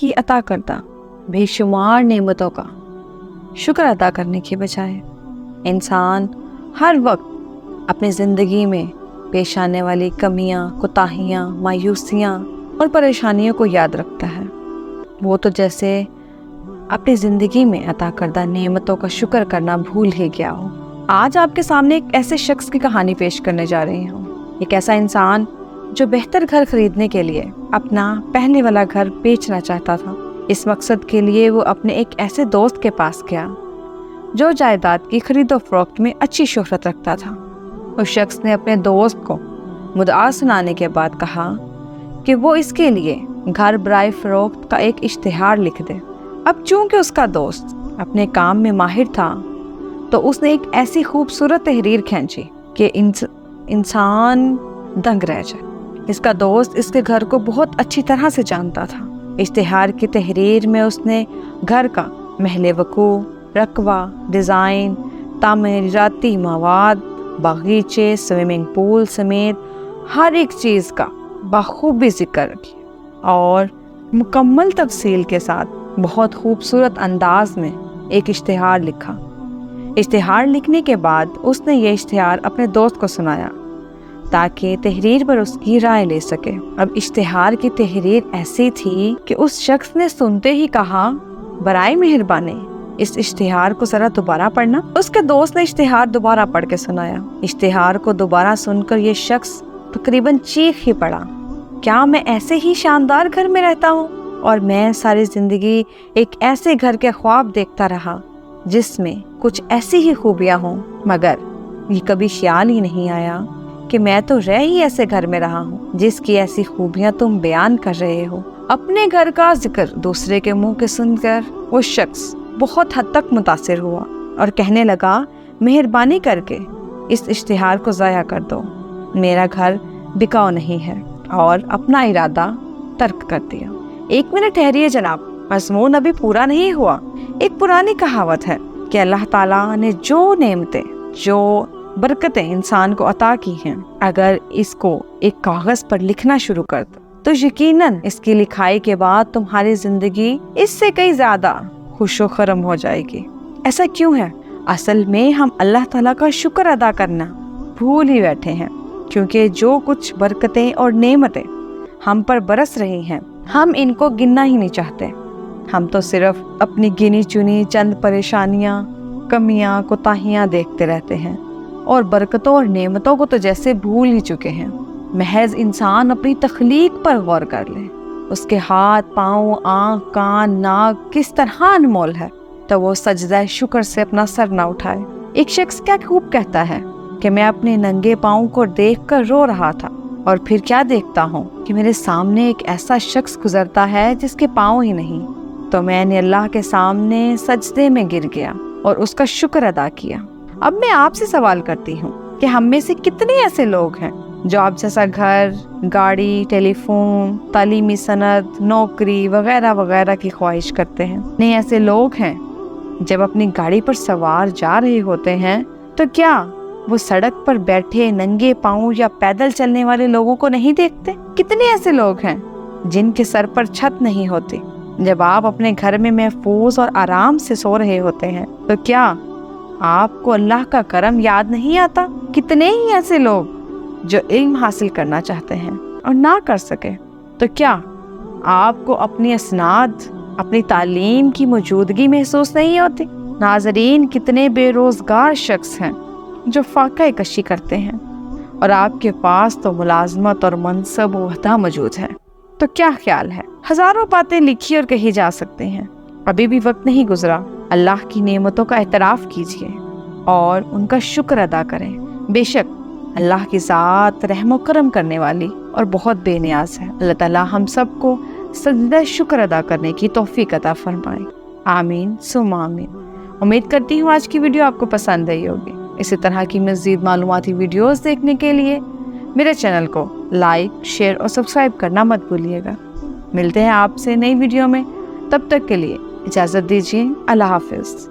کی عطا کردہ بے شمار نعمتوں کا شکر ادا کرنے کے بجائے انسان ہر وقت اپنی زندگی میں پیش آنے والی کمیاں، کوتاہیاں، مایوسیاں اور پریشانیوں کو یاد رکھتا ہے۔ وہ تو جیسے اپنی زندگی میں عطا کردہ نعمتوں کا شکر کرنا بھول ہی گیا ہو۔ آج آپ کے سامنے ایک ایسے شخص کی کہانی پیش کرنے جا رہی ہوں، ایک ایسا انسان جو بہتر گھر خریدنے کے لیے اپنا پہلے والا گھر بیچنا چاہتا تھا۔ اس مقصد کے لیے وہ اپنے ایک ایسے دوست کے پاس گیا جو جائیداد کی خرید و فروخت میں اچھی شہرت رکھتا تھا۔ اس شخص نے اپنے دوست کو مدعا سنانے کے بعد کہا کہ وہ اس کے لیے گھر برائے فروخت کا ایک اشتہار لکھ دے۔ اب چونکہ اس کا دوست اپنے کام میں ماہر تھا تو اس نے ایک ایسی خوبصورت تحریر کھینچی کہ انسان دنگ رہ جائے۔ اس کا دوست اس کے گھر کو بہت اچھی طرح سے جانتا تھا۔ اشتہار کی تحریر میں اس نے گھر کا محل وقوع، رقبہ، ڈیزائن، تعمیراتی مواد، باغیچے، سوئمنگ پول سمیت ہر ایک چیز کا بخوبی ذکر کیا اور مکمل تفصیل کے ساتھ بہت خوبصورت انداز میں ایک اشتہار لکھا۔ اشتہار لکھنے کے بعد اس نے یہ اشتہار اپنے دوست کو سنایا تاکہ تحریر پر اس کی رائے لے سکے۔ اب اشتہار کی تحریر ایسی تھی کہ اس شخص نے سنتے ہی کہا، برائے مہربانی اس اشتہار کو ذرا دوبارہ پڑھنا۔ اس کے دوست نے اشتہار دوبارہ پڑھ کے سنایا۔ اشتہار کو دوبارہ سن کر یہ شخص تقریباً چیخ ہی پڑا، کیا میں ایسے ہی شاندار گھر میں رہتا ہوں؟ اور میں ساری زندگی ایک ایسے گھر کے خواب دیکھتا رہا جس میں کچھ ایسی ہی خوبیاں ہوں، مگر یہ کبھی خیال ہی نہیں آیا کہ میں تو رہ ہی ایسے گھر میں رہا ہوں جس کی ایسی خوبیاں تم بیان کر رہے ہو۔ اپنے گھر کا ذکر دوسرے کے منہ کے سن کر وہ شخص بہت حد تک متاثر ہوا اور کہنے لگا، مہربانی کر کے اس اشتہار کو ضائع کر دو، میرا گھر بکاؤ نہیں ہے، اور اپنا ارادہ ترک کر دیا۔ ایک منٹ ٹھہریے جناب، مضمون ابھی پورا نہیں ہوا۔ ایک پرانی کہاوت ہے کہ اللہ تعالیٰ نے جو نعمتیں، جو برکتیں انسان کو عطا کی ہیں، اگر اس کو ایک کاغذ پر لکھنا شروع کر دو تو یقیناً اس کی لکھائی کے بعد تمہاری زندگی اس سے کئی زیادہ خوش و خرم ہو جائے گی۔ ایسا کیوں ہے؟ اصل میں ہم اللہ تعالیٰ کا شکر ادا کرنا بھول ہی بیٹھے ہیں، کیونکہ جو کچھ برکتیں اور نعمتیں ہم پر برس رہی ہیں ہم ان کو گننا ہی نہیں چاہتے۔ ہم تو صرف اپنی گنی چنی چند پریشانیاں، کمیاں، کوتاہیاں دیکھتے رہتے ہیں اور برکتوں اور نعمتوں کو تو جیسے بھول ہی چکے ہیں۔ محض انسان اپنی تخلیق پر غور کر لے، اس کے ہاتھ، پاؤں، آنکھ، کان، ناک کس طرح انمول ہے، تو وہ سجدہ شکر سے اپنا سر نہ اٹھائے۔ ایک شخص کیا خوب کہتا ہے کہ میں اپنے ننگے پاؤں کو دیکھ کر رو رہا تھا، اور پھر کیا دیکھتا ہوں کہ میرے سامنے ایک ایسا شخص گزرتا ہے جس کے پاؤں ہی نہیں، تو میں نے اللہ کے سامنے سجدے میں گر گیا اور اس کا شکر ادا کیا۔ اب میں آپ سے سوال کرتی ہوں کہ ہم میں سے کتنے ایسے لوگ ہیں جو آپ جیسا گھر، گاڑی، ٹیلی فون، تعلیمی سند، نوکری وغیرہ وغیرہ کی خواہش کرتے ہیں؟ نہیں، ایسے لوگ ہیں جب اپنی گاڑی پر سوار جا رہے ہوتے ہیں تو کیا وہ سڑک پر بیٹھے ننگے پاؤں یا پیدل چلنے والے لوگوں کو نہیں دیکھتے؟ کتنے ایسے لوگ ہیں جن کے سر پر چھت نہیں ہوتی جب آپ اپنے گھر میں محفوظ اور آرام سے سو رہے ہوتے ہیں؟ تو کیا آپ کو اللہ کا کرم یاد نہیں آتا؟ کتنے ہی ایسے لوگ جو علم حاصل کرنا چاہتے ہیں اور نہ کر سکے، تو کیا آپ کو اپنی اسناد، اپنی تعلیم کی موجودگی محسوس نہیں ہوتی؟ ناظرین، کتنے بے روزگار شخص ہیں جو فاقہ کشی کرتے ہیں اور آپ کے پاس تو ملازمت اور منصب و عہدہ موجود ہے۔ تو کیا خیال ہے؟ ہزاروں باتیں لکھی اور کہی جا سکتے ہیں، ابھی بھی وقت نہیں گزرا۔ اللہ کی نعمتوں کا اعتراف کیجیے اور ان کا شکر ادا کریں۔ بے شک اللہ کی ذات رحم و کرم کرنے والی اور بہت بے نیاز ہے۔ اللہ تعالیٰ ہم سب کو سجدہ شکر ادا کرنے کی توفیق عطا فرمائے۔ آمین ثم آمین۔ امید کرتی ہوں آج کی ویڈیو آپ کو پسند آئی ہوگی۔ اسی طرح کی مزید معلوماتی ویڈیوز دیکھنے کے لیے میرے چینل کو لائک، شیئر اور سبسکرائب کرنا مت بھولیے گا۔ ملتے ہیں آپ سے نئی ویڈیو میں، تب تک کے لیے اجازت دیجیے۔ اللہ حافظ۔